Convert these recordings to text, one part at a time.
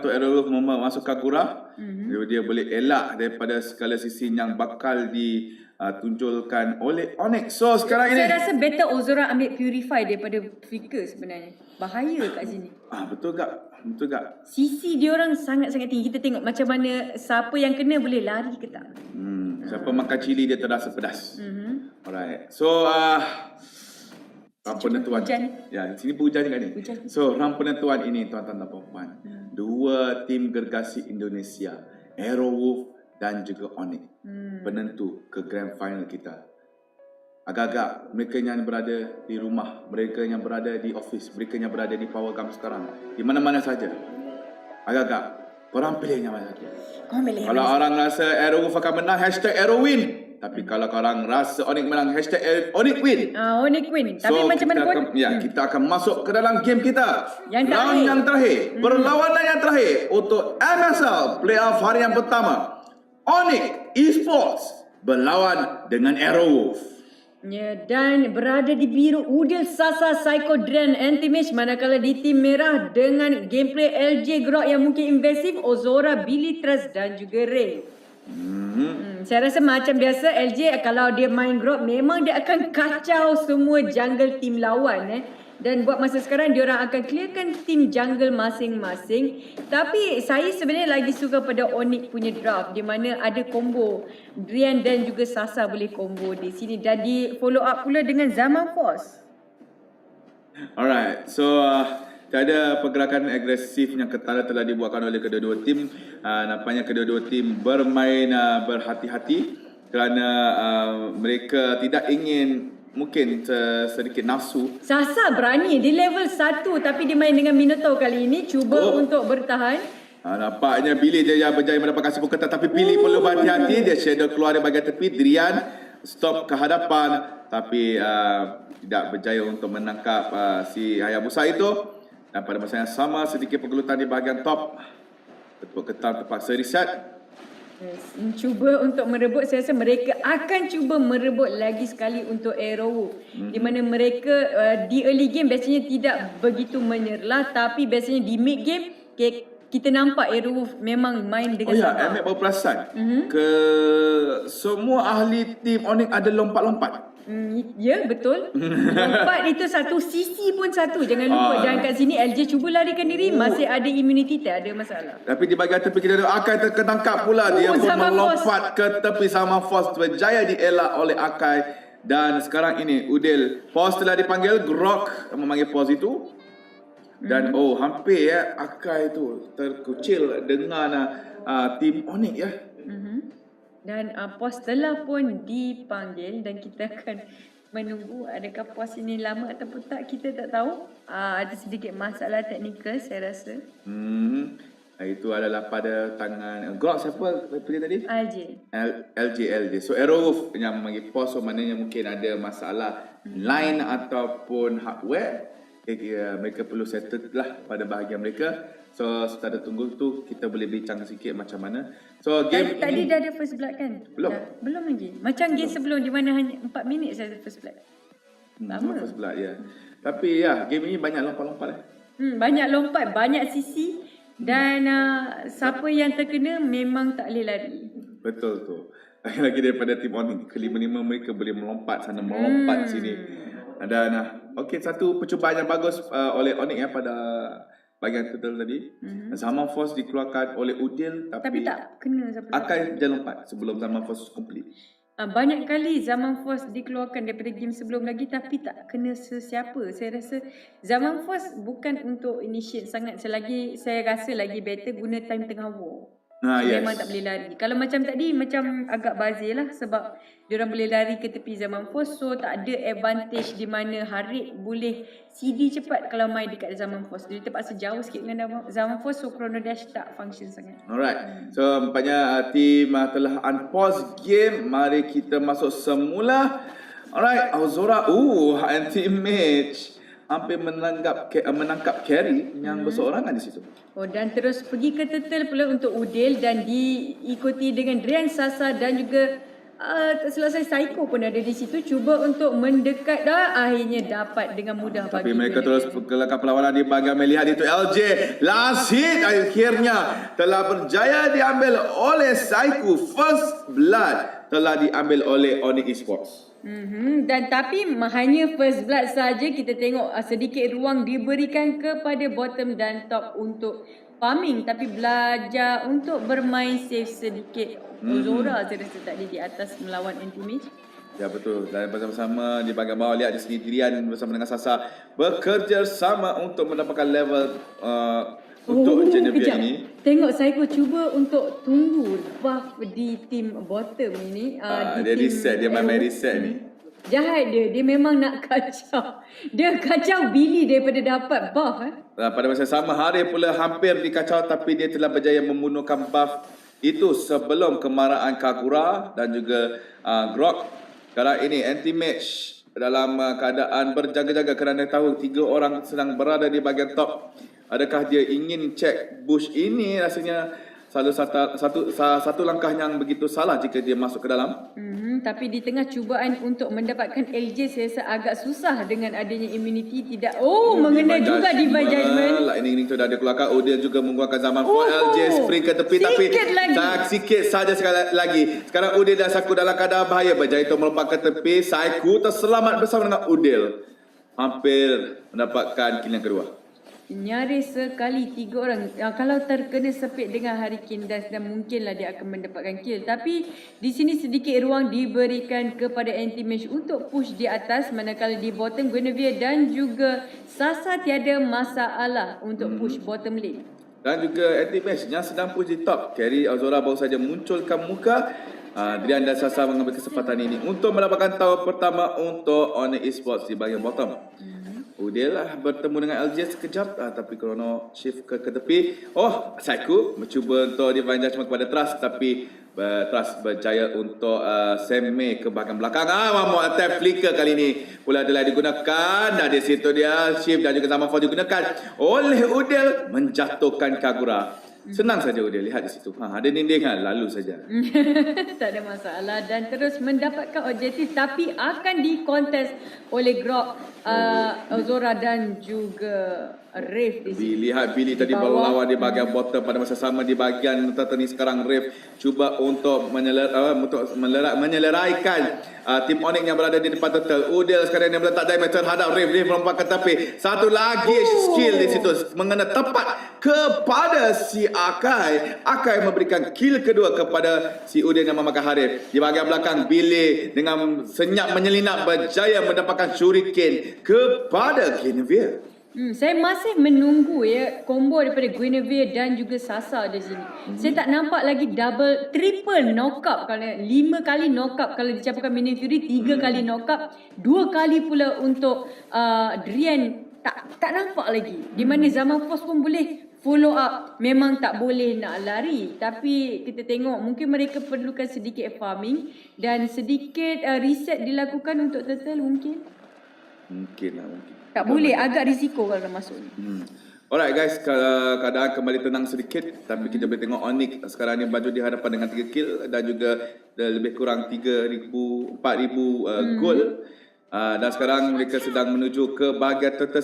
Dato' Aerowolf masuk Kagura, dia boleh elak daripada segala sisi yang bakal ditunjulkan oleh Onyx. So sekarang ini saya rasa better Ozora ambil Purify daripada Flicker sebenarnya. Bahaya kat sini. Betul tak? Sisi dia orang sangat-sangat tinggi. Kita tengok macam mana siapa yang kena boleh lari ke tak. Siapa makan cili dia terasa pedas. Alright. So round penentuan. Ya, sini hujan juga ni. So round penentuan ini tuan-tuan dan puan-puan. Dua tim gergasi Indonesia, Aerowolf dan juga Onyx. Penentu ke grand final kita. Agak-agak mereka yang berada di rumah, mereka yang berada di office, mereka yang berada di Power Gam sekarang, di mana-mana saja. Agak-agak korang pilih yang mana satu? Kalau orang rasa Aerowolf akan menang, #Aerowin. Tapi kalau korang rasa Onyx menang, #Onyx win. Onyx win. Tapi macam mana pun kita akan masuk ke dalam game kita. Round yang terakhir. Perlawanan yang terakhir untuk MSL Playoff hari yang pertama. Onyx Esports berlawan dengan Aerowolf. Ya, dan berada di biru Udil, Sasa, Psycho, Dren, Anti-Mage. Manakala di tim merah dengan gameplay LJ Grok yang mungkin invasif, Ozora, Billy Trust dan juga Ray. Saya rasa macam biasa LJ kalau dia main Grok memang dia akan kacau semua jungle tim lawan. Dan buat masa sekarang diorang akan clearkan tim jungle masing-masing. Tapi saya sebenarnya lagi suka pada Onyx punya draft di mana ada combo Drian dan juga Sasa boleh combo di sini. Dan di follow up pula dengan Zaman Force. Alright, so tiada pergerakan agresif yang ketara telah dibuatkan oleh kedua-dua tim. Nampaknya kedua-dua tim bermain berhati-hati kerana mereka tidak ingin mungkin sedikit nafsu. Sasa berani di level 1 tapi dia main dengan Minotaur kali ini cuba untuk bertahan. Nampaknya Billy dia berjaya mendapatkan sipu ketat tapi Billy perlu berhati-hati. Dia shadow keluar dari bahagian tepi. Drian stop ke hadapan tapi tidak berjaya untuk menangkap si Hayabusa itu. Dan pada masa yang sama sedikit pergelutan di bahagian top. Betul ketat terpaksa reset. Cuba untuk merebut. Saya rasa mereka akan cuba merebut lagi sekali untuk Aerowolf. Di mana mereka di early game biasanya tidak begitu menyerlah. Tapi biasanya di mid game kita nampak Aerowolf memang main dengan sangat. Amek baru perasan ke semua ahli tim Onyx ada lompat-lompat. Ya, betul. Lompat itu satu, sisi pun satu. Jangan lupa. Dan kat sini LJ cuba larikan diri, masih ada immunity, tak ada masalah. Tapi di bahagian tepi kita ada Akai tertangkap pula. Dia pun melompat ke tepi. Sama Force berjaya dielak oleh Akai. Dan sekarang ini Udil Force telah dipanggil. Grok memanggil Force itu. Dan hampir Akai itu terkucil dengan tim Onyx ya. Dan POS telah pun dipanggil dan kita akan menunggu adakah POS ini lama ataupun tak, kita tak tahu. Ada sedikit masalah teknikal saya rasa. Itu adalah pada tangan Grok. Siapa pilih tadi? LJ. So Aerowolf yang memanggil POS. So maknanya mungkin ada masalah line ataupun hardware. Mereka perlu settle lah pada bahagian mereka. So setelah tunggu tu kita boleh bincang sikit macam mana. So game tadi dah ada first blood kan? Belum lagi. Macam game sebelum di mana hanya 4 minit saja first blood. Lama. First blood ya. Tapi game ini banyak lompat-lompat banyak lompat, banyak sisi dan siapa yang terkena memang tak boleh lari. Betul tu. Lagi daripada tim Onyx, kelima-lima mereka boleh melompat sana melompat sini. Dan satu percubaan yang bagus oleh Onyx pada bahagian total tadi. Zaman Force dikeluarkan oleh Udil tapi tak kena siapa. Akai berjalan lompat sebelum Zaman Force complete. Banyak kali Zaman Force dikeluarkan daripada game sebelum lagi tapi tak kena sesiapa. Saya rasa Zaman Force bukan untuk initiate sangat. Selagi saya rasa lagi better guna time tengah war. Memang tak boleh lari. Kalau macam tadi macam agak bazir lah sebab diorang boleh lari ke tepi Zaman Force. So tak ada advantage di mana Harit boleh CD cepat kalau main dekat Zaman Force. Dia terpaksa jauh sikit dengan Zaman Force. So Chrono Dash tak function sangat. Alright. So nampaknya tim telah unpause game. Mari kita masuk semula. Alright. Ozora anti-mage hampir menangkap carry yang berseorangan di situ. Dan terus pergi ke turtle pula untuk Udil dan diikuti dengan Drian, Sasa dan juga tak selesai Psycho pun ada di situ, cuba untuk mendekat dah, akhirnya dapat dengan mudah Tapi bagi mereka Guinevere. terus kelakar perlawanan di bahagian melihat itu LJ last hit akhirnya telah berjaya diambil oleh Psycho. First blood telah diambil oleh Onyx Esports. Dan tapi hanya first blood saja, kita tengok sedikit ruang diberikan kepada bottom dan top untuk farming, tapi belajar untuk bermain safe sedikit. Ozora saya rasa tadi di atas melawan anti-mage. Ya betul. Dan bersama-sama di bahagian bawah lihat di sini Tirian bersama dengan Sasa bekerja sama untuk mendapatkan level untuk Genevieve ini. Tengok Psycho cuba untuk tunggu buff di team bottom ini. Dia reset, dia main reset ni. Jahat dia memang nak kacau. Dia kacau Billy daripada dapat buff. Pada masa sama hari pula hampir dikacau tapi dia telah berjaya membunuhkan buff itu sebelum kemarahan Kagura dan juga Grok. Sekarang ini anti-match dalam keadaan berjaga-jaga kerana tahu 3 orang sedang berada di bahagian top. Adakah dia ingin cek bush ini? Rasanya satu langkah yang begitu salah jika dia masuk ke dalam. Tapi di tengah cubaan untuk mendapatkan LJ, saya rasa agak susah dengan adanya immunity tidak. Mengenai juga Divine Judgment. Lightning tu dah ada keluarkan. Dia juga menggunakan zaman for LJ spring ke tepi tapi sikit saja sekali lagi. Sekarang Udil dah saku dalam keadaan bahaya, berjaya untuk melompat ke tepi. Psycho terselamat bersama dengan Udil. Hampir mendapatkan kill yang kedua. Nyaris sekali 3 orang. Kalau terkena sepit dengan Hurricane Dust, dan mungkinlah dia akan mendapatkan kill. Tapi di sini sedikit ruang diberikan kepada anti-mage untuk push di atas, manakala di bottom Guinevere dan juga Sasa tiada masalah untuk push bottom lane. Dan juga anti-mage yang sedang push di top. Carry Azora baru saja munculkan muka. Drian dan Sasa mengambil kesempatan ini untuk mendapatkan tower pertama untuk Onyx Esports di bahagian bottom. Udil lah bertemu dengan LJ sekejap tapi Chrono shift ke tepi. Psycho mencuba untuk Divine Judgment kepada Trust tapi Trust berjaya untuk Seme ke bahagian belakang. One more attack flicker kali ini pula adalah digunakan. Dan di situ dia shift dan juga Zaman Force digunakan oleh Udil menjatuhkan Kagura. Senang saja Udil lihat di situ. Ada dinding lalu saja. Tak ada masalah dan terus mendapatkan objektif tapi akan dikontes oleh Grok, Ozora dan juga Rave di sini. Lihat Billy tadi baru lawan di bahagian bottom, pada masa sama di bahagian terteni sekarang Rave cuba untuk menyeleraikan tim Onyx yang berada di depan turtle. Udil sekarang yang meletak damage terhadap Rave. Rave melompat ke tepi. Satu lagi skill di situ mengena tepat kepada si Akai. Akai memberikan kill kedua kepada si Udil yang memakan Harif. Di bahagian belakang Billy dengan senyap menyelinap berjaya mendapatkan shuriken kepada Genevieve. Saya masih menunggu combo daripada Guinevere dan juga Sasa di sini. Saya tak nampak lagi triple knockup, kalau 5 kali knockup kalau dicampurkan Minion Fury, 3 kali knockup, 2 kali pula untuk Drian. Tak nampak lagi. Di mana Zaman Force pun boleh follow up. Memang tak boleh nak lari. Tapi kita tengok mungkin mereka perlukan sedikit farming dan sedikit reset dilakukan untuk turtle mungkin. Mungkin. Tak boleh, agak risiko kalau masuk ni. Alright guys, keadaan kembali tenang sedikit. Tapi kita boleh tengok Onyx sekarang ni baju di hadapan dengan 3 kill dan juga lebih kurang 4,000 gold. Dan sekarang mereka sedang menuju ke bahagian turtle.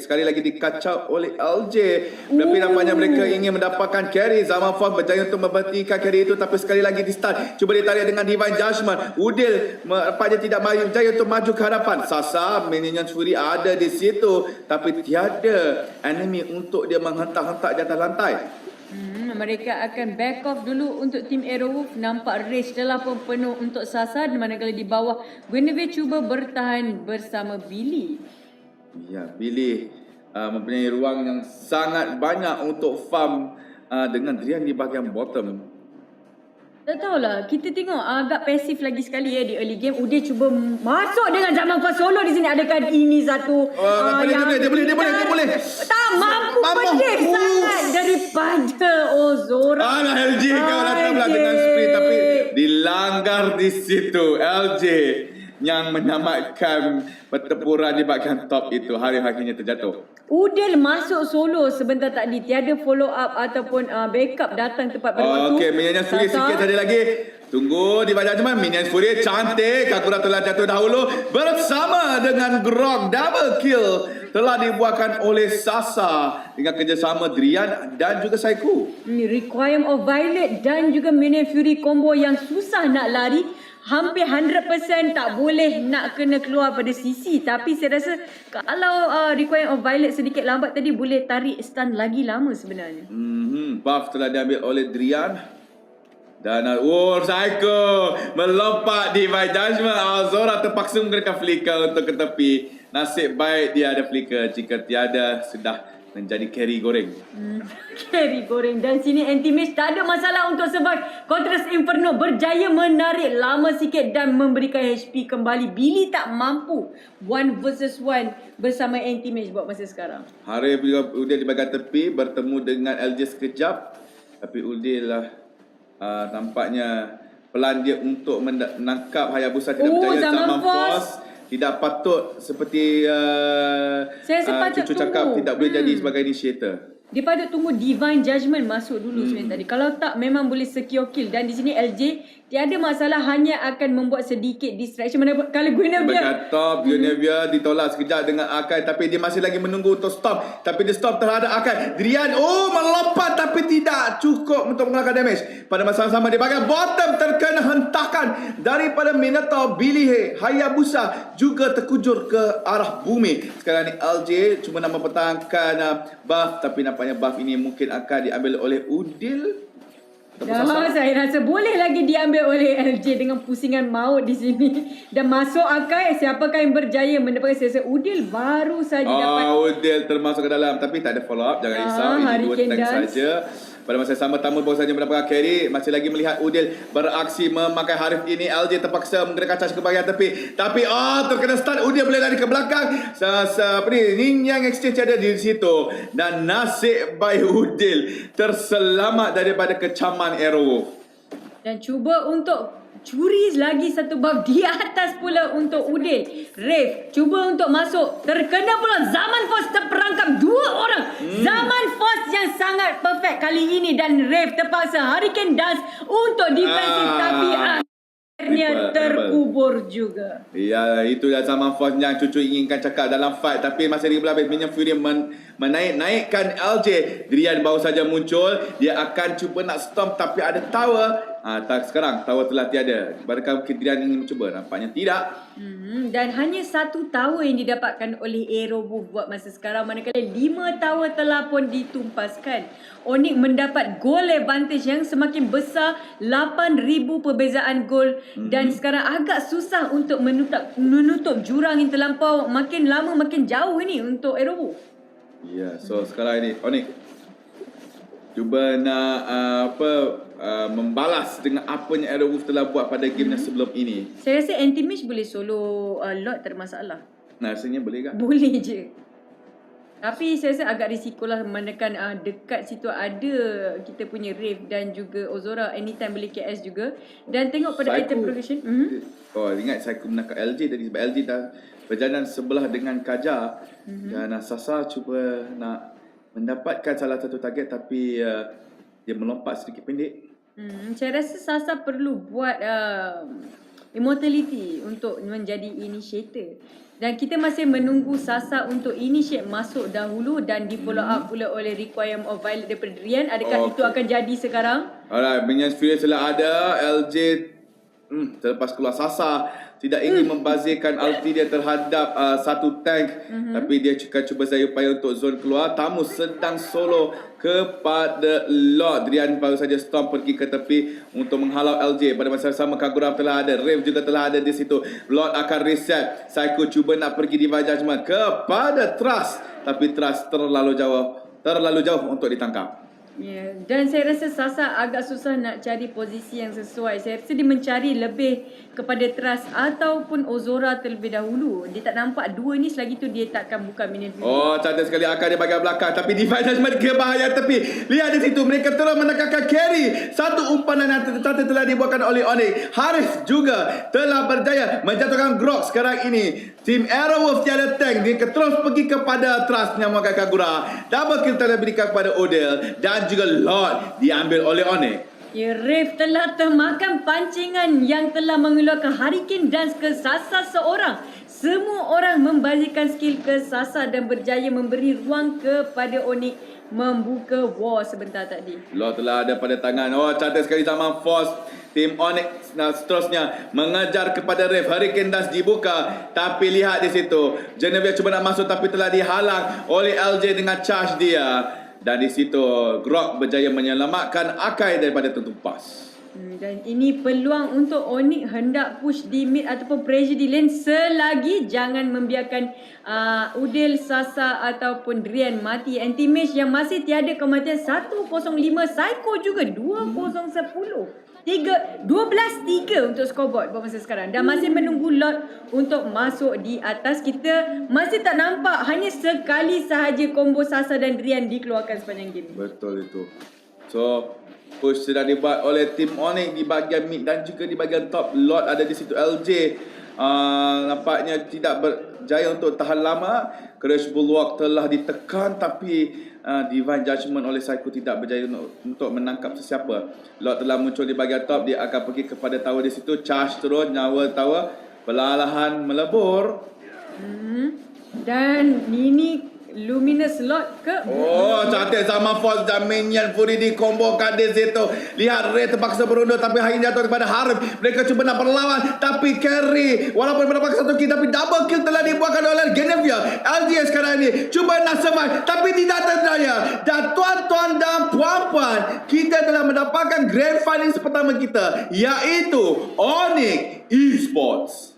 Sekali lagi dikacau oleh LJ. Tapi nampaknya mereka ingin mendapatkan carry. Zaman Force berjaya untuk memberhentikan carry itu, tapi sekali lagi di start cuba ditarik dengan Divine Judgment. Udil nampaknya tidak berjaya untuk maju ke hadapan. Sasa Minion Fury ada di situ tapi tiada enemy untuk dia menghentak-hentak di atas lantai. Mereka akan back off dulu untuk tim Arrowwolf. Nampak race telah pun penuh untuk Sasa, manakala di bawah Guinevere cuba bertahan bersama Billy. Ya, Billy mempunyai ruang yang sangat banyak untuk farm dengan Drian di bahagian bottom. Tak tahulah, kita tengok agak pasif lagi sekali di early game. Udil cuba masuk dengan Zaman Force solo di sini. Adakah ini satu dia boleh. Tak mampu pedih sangat daripada Ozora. LJ kau datang pula dengan sprint tapi dilanggar di situ. LJ yang menamatkan pertempuran di bahagian top itu. Harif akhirnya terjatuh. Udil masuk solo sebentar tadi. Tiada follow up ataupun backup datang tepat pada waktu. Okey, Minions Fury sikit saja lagi. Tunggu di bahagian teman. Minions Fury cantik. Kagura telah jatuh dahulu bersama dengan Grog. Double kill telah dibuatkan oleh Sasa dengan kerjasama Drian dan juga Saiku. Requiem of Violet dan juga Minion Fury combo yang susah nak lari. Hampir 100% tak boleh nak kena keluar pada sisi. Tapi saya rasa kalau Requiem of Violet sedikit lambat tadi, boleh tarik stun lagi lama sebenarnya. Buff telah diambil oleh Drian. Dan Psycho melompat di Divine Judgment. Azora terpaksa menggunakan flicker untuk ke tepi. Nasib baik dia ada flicker. Jika tiada, sudah menjadi carry goreng. Carry goreng. Dan sini Anti-Mage tak ada masalah untuk survive. Contrast Inferno berjaya menarik lama sikit dan memberikan HP kembali. Billy tak mampu 1 versus 1 bersama Anti-Mage buat masa sekarang. Harif juga Udil di bahagian tepi bertemu dengan LJ sekejap. Tapi Udil lah tampaknya pelan dia untuk menangkap Hayabusa tidak berjaya. Zaman Force tidak patut seperti cucu cakap tidak boleh jadi sebagai initiator. Dia patut tunggu Divine Judgment masuk dulu sebentar tadi. Kalau tak memang boleh secure kill. Dan di sini LJ tiada masalah, hanya akan membuat sedikit distraction. Kalau Guinevere berkata Guinevere ditolak sekejap dengan Akai, tapi dia masih lagi menunggu untuk stop. Tapi dia stop terhadap Akai. Drian melompat tapi tidak cukup untuk mengeluarkan damage. Pada masa yang sama di bahagian bottom terkena hentakan daripada Minotaur. Billy Hayabusa juga terkujur ke arah bumi. Sekarang ni LJ cuma nak mempertahankan buff, tapi nampaknya buff ini mungkin akan diambil oleh Udil. Saya rasa boleh lagi diambil oleh LJ dengan pusingan maut di sini. Dan masuk Akai, siapakah yang berjaya mendapatkan sesa? Udil baru saja dapat. Udil termasuk ke dalam, tapi tak ada follow up. Jangan risau, ini 2 tank saja. Pada masa yang sama, Tamu baru saja mendapatkan carry. Masih lagi melihat Udil beraksi memakai Harif ini. LJ terpaksa menggerakkan charge ke bahagian tepi. Tapi terkena stun. Udil boleh lari ke belakang. Yin Yang exchange ada di situ. Dan nasib baik Udil terselamat daripada kecaman Arrow. Dan cuba untuk curi lagi satu buff di atas pula untuk Udil. Rave cuba untuk masuk, terkena pula Zaman Force, terperangkap 2 orang. Zaman Force yang sangat perfect kali ini. Dan Rave terpaksa Hurricane Dance untuk defensif, tapi akhirnya terkubur juga. Ya, itulah Zaman Force yang cucu inginkan cakap dalam fight. Tapi masih lagi belum habis. Minion Fury menaikkan LJ. Drian baru saja muncul. Dia akan cuba nak storm, tapi ada tower. Sekarang tower telah tiada. Adakah mungkin Drian ingin mencuba? Nampaknya tidak. Dan hanya 1 tower yang didapatkan oleh Aerowolf buat masa sekarang, manakala 5 tower telah pun ditumpaskan. Onyx mendapat goal advantage yang semakin besar, 8,000 perbezaan gol. Dan sekarang agak susah untuk menutup jurang yang terlampau. Makin lama makin jauh ini untuk Aerowolf. Ya, so sekarang ini Onyx cuba nak membalas dengan apa yang Aerowolf telah buat pada game yang sebelum ini. Saya rasa Anti-Mage boleh solo Lord, tak ada masalah. Rasanya boleh tak? Boleh je. Tapi saya rasa agak risiko lah, menekan dekat situ ada kita punya Rave dan juga Ozora, anytime boleh KS juga. Dan tengok pada Psycho, item progression. Ingat Psycho menangkap LJ tadi sebab LJ dah berjalan sebelah dengan Kaja. Dan Sasa cuba nak mendapatkan salah satu target, tapi dia melompat sedikit pendek. Saya rasa Sasa perlu buat Immortality untuk menjadi initiator. Dan kita masih menunggu Sasa untuk initiate masuk dahulu dan di follow up pula oleh Requiem of Violet daripada Drian. Adakah itu akan jadi sekarang? Alright, Minions Fury telah ada. LJ terlepas keluar Sasa tidak ingin membazirkan ulti dia terhadap satu tank. Tapi dia cuba saya upaya untuk zone keluar. Tamu sedang solo kepada Lord. Drian baru saja storm pergi ke tepi untuk menghalau LJ. Pada masa sama Kagura telah ada, Rave juga telah ada di situ. Lord akan reset. Psycho cuba nak pergi Divine Judgment kepada Trust, tapi Trust terlalu jauh untuk ditangkap. Ya, dan saya rasa Sasa agak susah nak cari posisi yang sesuai. Saya rasa dia mencari lebih kepada Trust ataupun Ozora terlebih dahulu. Dia tak nampak dua ni, selagi tu dia takkan buka minute. Oh, cantik sekali akal di bahagian belakang. Tapi defense judgment ke bahaya tepi. Lihat di situ, mereka terus menekankan carry. Satu umpanan yang cantik telah dibuatkan oleh Onyx. Haris juga telah berjaya menjatuhkan Grok sekarang ini. Tim Arrowwolf tiada tank. Dia terus pergi kepada Trust yang memakai Kagura. Double kill telah diberikan kepada Odell. Dan juga Lord diambil oleh Onyx. Ya, Rave telah termakan pancingan yang telah mengeluarkan Hurricane Dance ke Sasa seorang. Semua orang membazirkan skill ke Sasa dan berjaya memberi ruang kepada Onyx membuka war sebentar tadi. Lord telah ada pada tangan. Oh, cantik sekali zaman Force. Tim Onyx seterusnya mengejar kepada Rave. Hurricane Dance dibuka. Tapi lihat di situ, Genevieve cuba nak masuk tapi telah dihalang oleh LJ dengan charge dia. Dan di situ Grok berjaya menyelamatkan Akai daripada tertumpas. Dan ini peluang untuk Onyx hendak push di mid ataupun pressure di lane selagi jangan membiarkan Udil, Sasa ataupun Drian mati. Anti-Mage yang masih tiada kematian 105, Psycho juga 2010. 12-3 untuk scoreboard buat masa sekarang. Dan masih menunggu Lord untuk masuk di atas. Kita masih tak nampak, hanya sekali sahaja combo Sasa dan Drian dikeluarkan sepanjang game. Betul itu. So, push sudah dibuat oleh tim Onyx di bahagian mid dan juga di bahagian top. Lord ada di situ. LJ nampaknya tidak berjaya untuk tahan lama. Crash Bulwark telah ditekan tapi Divine Judgment oleh Psycho tidak berjaya untuk menangkap sesiapa. Lord telah muncul di bahagian top. Dia akan pergi kepada tower di situ. Charge terus nyawa tower. Perlahan melebur. Dan ini Luminous Lord ke? Oh, cantik zaman Force dan Minion Fury dikombokan di situ. Lihat Ray terpaksa berundur tapi akhirnya jatuh kepada Harim. Mereka cuba nak berlawan tapi carry. Walaupun mendapatkan satu kill tapi double kill telah dibuatkan oleh Genevieve. LGS sekarang ini cuba nak survive tapi tidak terdaya. Dan tuan-tuan dan puan-puan, kita telah mendapatkan grand final pertama kita, iaitu Onyx Esports.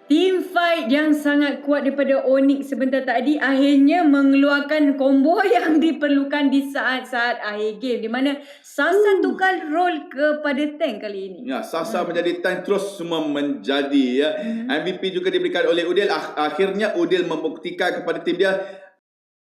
Team fight yang sangat kuat daripada Onyx sebentar tadi akhirnya mengeluarkan combo yang diperlukan di saat-saat akhir game, di mana Sasa tukar role kepada tank kali ini. Ya, Sasa menjadi tank terus semua menjadi ya. MVP juga diberikan oleh Udil. Akhirnya Udil membuktikan kepada tim dia